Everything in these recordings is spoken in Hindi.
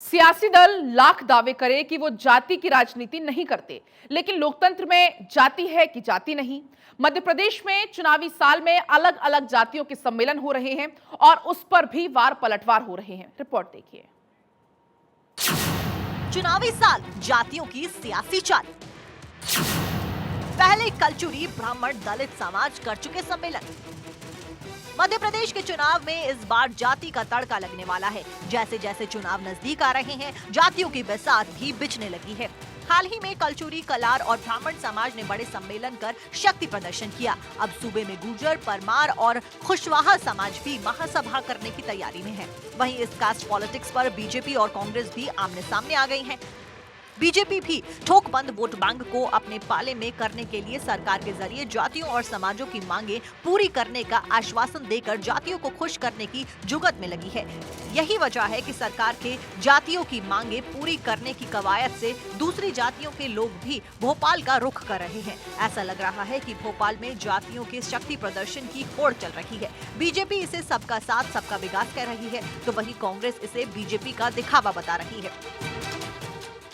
सियासी दल लाख दावे करे कि वो जाति की राजनीति नहीं करते, लेकिन लोकतंत्र में जाति है कि जाति नहीं। मध्य प्रदेश में चुनावी साल में अलग अलग जातियों के सम्मेलन हो रहे हैं और उस पर भी वार पलटवार हो रहे हैं। रिपोर्ट देखिए। चुनावी साल जातियों की सियासी चाल। पहले कलचुरी ब्राह्मण दलित समाज कर चुके सम्मेलन। मध्य प्रदेश के चुनाव में इस बार जाति का तड़का लगने वाला है। जैसे जैसे चुनाव नजदीक आ रहे हैं, जातियों की बसात भी बिछने लगी है। हाल ही में कलचुरी, कलार और ब्राह्मण समाज ने बड़े सम्मेलन कर शक्ति प्रदर्शन किया। अब सूबे में गुर्जर, परमार और खुशवाहा समाज भी महासभा करने की तैयारी में है। वहीं इस कास्ट पॉलिटिक्स पर बीजेपी और कांग्रेस भी आमने सामने आ गई हैं। बीजेपी भी ठोकबंद वोट बैंक को अपने पाले में करने के लिए सरकार के जरिए जातियों और समाजों की मांगे पूरी करने का आश्वासन देकर जातियों को खुश करने की जुगत में लगी है। यही वजह है कि सरकार के जातियों की मांगे पूरी करने की कवायद से दूसरी जातियों के लोग भी भोपाल का रुख कर रहे हैं। ऐसा लग रहा है कि भोपाल में जातियों के शक्ति प्रदर्शन की होड़ चल रही है। बीजेपी इसे सबका साथ सबका विकास कह रही है, तो वहीं कांग्रेस इसे बीजेपी का दिखावा बता रही है।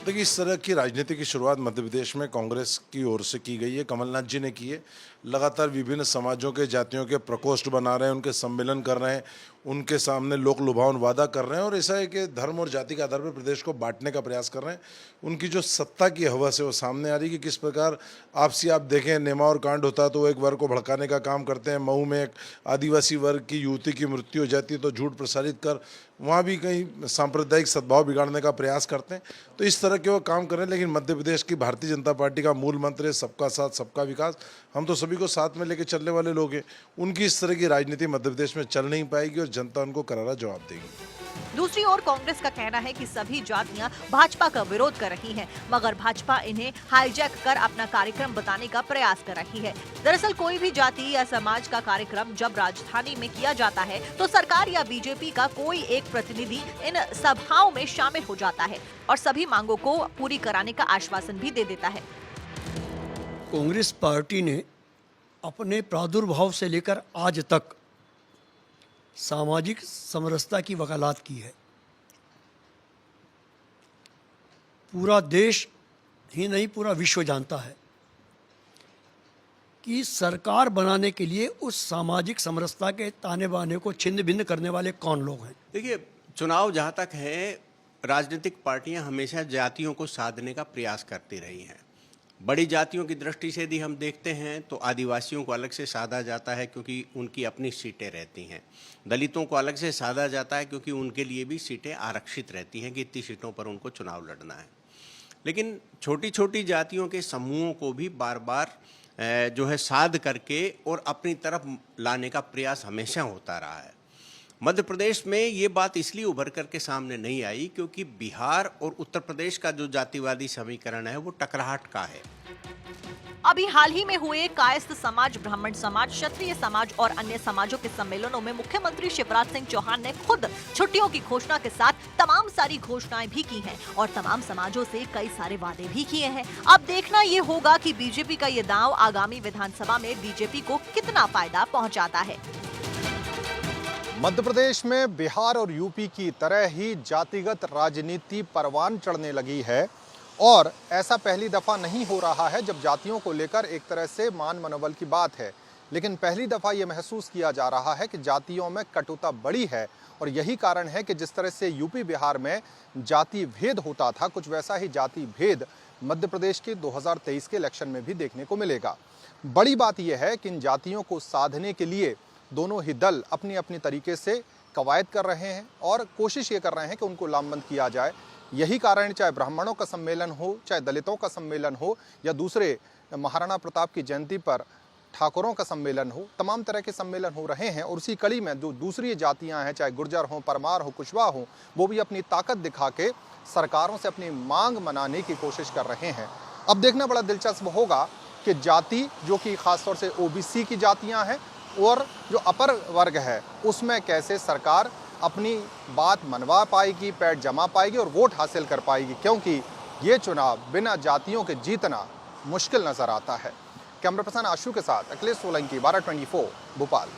देखिए, इस तरह की राजनीति की शुरुआत मध्य प्रदेश में कांग्रेस की ओर से की गई है। कमलनाथ जी ने की है। लगातार विभिन्न समाजों के, जातियों के प्रकोष्ठ बना रहे हैं, उनके सम्मेलन कर रहे हैं, उनके सामने लोक लुभावन वादा कर रहे हैं और ऐसा है कि धर्म और जाति के आधार पर प्रदेश को बांटने का प्रयास कर रहे हैं। उनकी जो सत्ता की हवस है वो सामने आ रही है कि किस प्रकार आपसी आप देखें, नेमावर कांड होता है तो वो एक वर्ग को भड़काने का काम करते हैं। मऊ में एक आदिवासी वर्ग की युवती की मृत्यु हो जाती है तो झूठ प्रसारित कर वहाँ भी कहीं सांप्रदायिक सद्भाव बिगाड़ने का प्रयास करते हैं। तो इस तरह के वो काम कर रहे हैं। लेकिन मध्य प्रदेश की भारतीय जनता पार्टी का मूल मंत्र है सबका साथ सबका विकास। हम तो सभी को साथ में लेकर चलने वाले लोग हैं। उनकी इस तरह की राजनीति मध्य प्रदेश में चल नहीं पाएगी और जनता उनको करारा जवाब देगी। दूसरी ओर कांग्रेस का कहना है कि सभी जातियां भाजपा का विरोध कर रही हैं, मगर भाजपा इन्हें हाईजैक कर अपना कार्यक्रम बताने का प्रयास कर रही है। दरअसल कोई भी जाति या समाज का कार्यक्रम जब राजधानी में किया जाता है तो सरकार या बीजेपी का कोई एक प्रतिनिधि इन सभाओं में शामिल हो जाता है और सभी मांगों को पूरी कराने का आश्वासन भी दे देता है। कांग्रेस पार्टी ने अपने प्रादुर्भाव से लेकर आज तक सामाजिक समरसता की वकालत की है। पूरा देश ही नहीं, पूरा विश्व जानता है कि सरकार बनाने के लिए उस सामाजिक समरसता के ताने बाने को छिन्न भिन्न करने वाले कौन लोग हैं। देखिए, चुनाव जहाँ तक है, राजनीतिक पार्टियां हमेशा जातियों को साधने का प्रयास करती रही हैं। बड़ी जातियों की दृष्टि से यदि हम देखते हैं तो आदिवासियों को अलग से साधा जाता है क्योंकि उनकी अपनी सीटें रहती हैं। दलितों को अलग से साधा जाता है क्योंकि उनके लिए भी सीटें आरक्षित रहती हैं कि इतनी सीटों पर उनको चुनाव लड़ना है। लेकिन छोटी छोटी जातियों के समूहों को भी बार बार जो है साध करके और अपनी तरफ लाने का प्रयास हमेशा होता रहा है। मध्य प्रदेश में ये बात इसलिए उभर करके सामने नहीं आई क्योंकि बिहार और उत्तर प्रदेश का जो जातिवादी समीकरण है वो टकराहट का है। अभी हाल ही में हुए कायस्थ समाज, ब्राह्मण समाज, क्षत्रिय समाज और अन्य समाजों के सम्मेलनों में मुख्यमंत्री शिवराज सिंह चौहान ने खुद छुट्टियों की घोषणा के साथ तमाम सारी घोषणाएं भी की हैं और तमाम समाजों से कई सारे वादे भी किए हैं। अब देखना ये होगा कि बीजेपी का ये दांव आगामी विधानसभा में बीजेपी को कितना फायदा पहुँचाता है। मध्य प्रदेश में बिहार और यूपी की तरह ही जातिगत राजनीति परवान चढ़ने लगी है और ऐसा पहली दफ़ा नहीं हो रहा है जब जातियों को लेकर एक तरह से मान मनोबल की बात है। लेकिन पहली दफ़ा ये महसूस किया जा रहा है कि जातियों में कटुता बड़ी है और यही कारण है कि जिस तरह से यूपी बिहार में जाति भेद होता था, कुछ वैसा ही जाति भेद मध्य प्रदेश के 2023 के इलेक्शन में भी देखने को मिलेगा। बड़ी बात यह है कि इन जातियों को साधने के लिए दोनों ही दल अपनी अपनी तरीके से कवायद कर रहे हैं और कोशिश ये कर रहे हैं कि उनको लामबंद किया जाए। यही कारण, चाहे ब्राह्मणों का सम्मेलन हो, चाहे दलितों का सम्मेलन हो या दूसरे महाराणा प्रताप की जयंती पर ठाकुरों का सम्मेलन हो, तमाम तरह के सम्मेलन हो रहे हैं और उसी कड़ी में जो दूसरी जातियां हैं, चाहे गुर्जर हों, परमार हो, कुशवाहा हो, वो भी अपनी ताकत दिखा के सरकारों से अपनी मांग मनाने की कोशिश कर रहे हैं। अब देखना बड़ा दिलचस्प होगा कि जाति जो कि खासतौर से ओबीसी की जातियाँ हैं और जो अपर वर्ग है उसमें कैसे सरकार अपनी बात मनवा पाएगी, पैठ जमा पाएगी और वोट हासिल कर पाएगी, क्योंकि ये चुनाव बिना जातियों के जीतना मुश्किल नजर आता है। कैमरा पर्सन आशु के साथ अखिलेश सोलंकी, 1224 भोपाल।